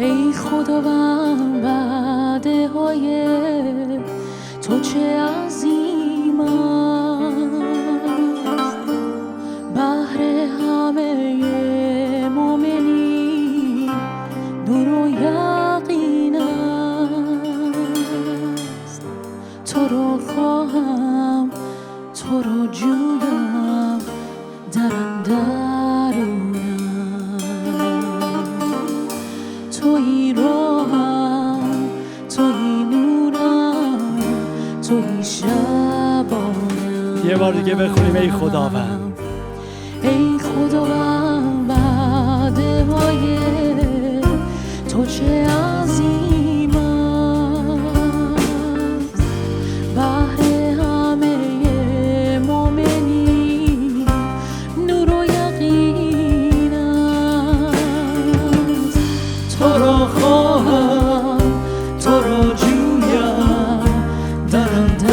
ای خداوند وعده های تو چه عظیم است، بهر همه مؤمنین نور و یقین است. تو رو خواهم، تو رو جویم در اندرونم، تویی راهم، تویی نورم، تویی شبانم. یه بار دیگه بخونیم ای خداوند. ای خداوند وعده های تو چه عظیم است، بهر همه مؤمنین نور و یقین است. تو را خواهم، تو را جویم در اندرونم،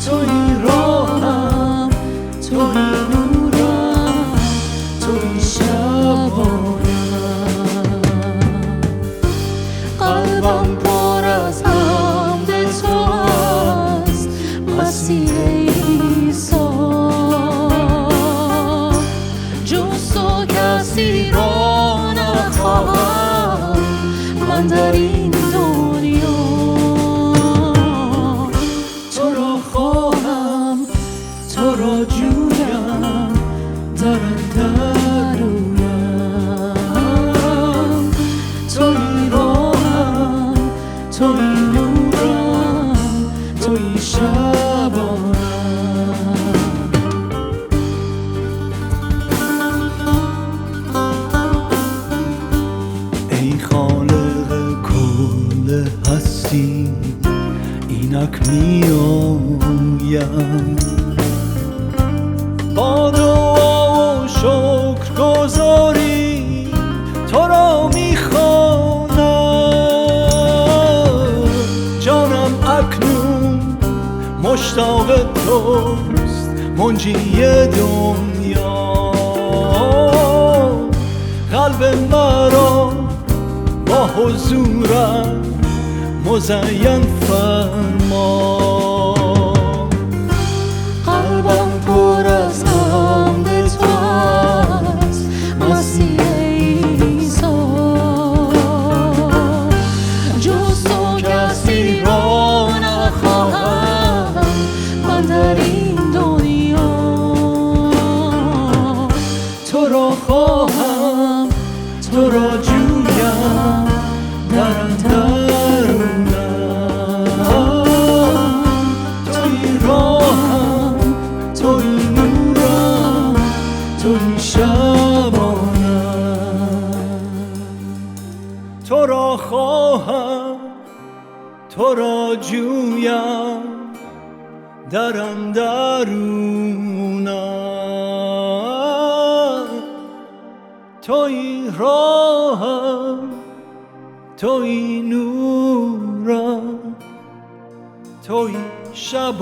تویی راهم، تویی نورم، تویی شبانم. قلبم پر از حمد تو است مسیح عیسی، جز تو کسی را نخواهم من در این دنیا. تو را خواهم، تو را جویم در اندرونم، تویی راهم، تویی نورم، تویی شبانم. ای خالق کل هستی اینک میآیم، با دعا و شکر گزاری تو را میخوانم. جانم اکنون مشتاق توست منجی دنیا، قلب مرا با حضورم مزین فرما. قلبم پر از حمد تو است مسیح عیسی، جز تو کسی را نخواهم من در این دنیا. تو را خواهم، تو را جویم در اندرونم، تویی راهم، تویی نورم، تویی شبانم. تو را خواهم، تو را جویم در اندرونم، تویی راهم، تویی نورم، تویی شبانم.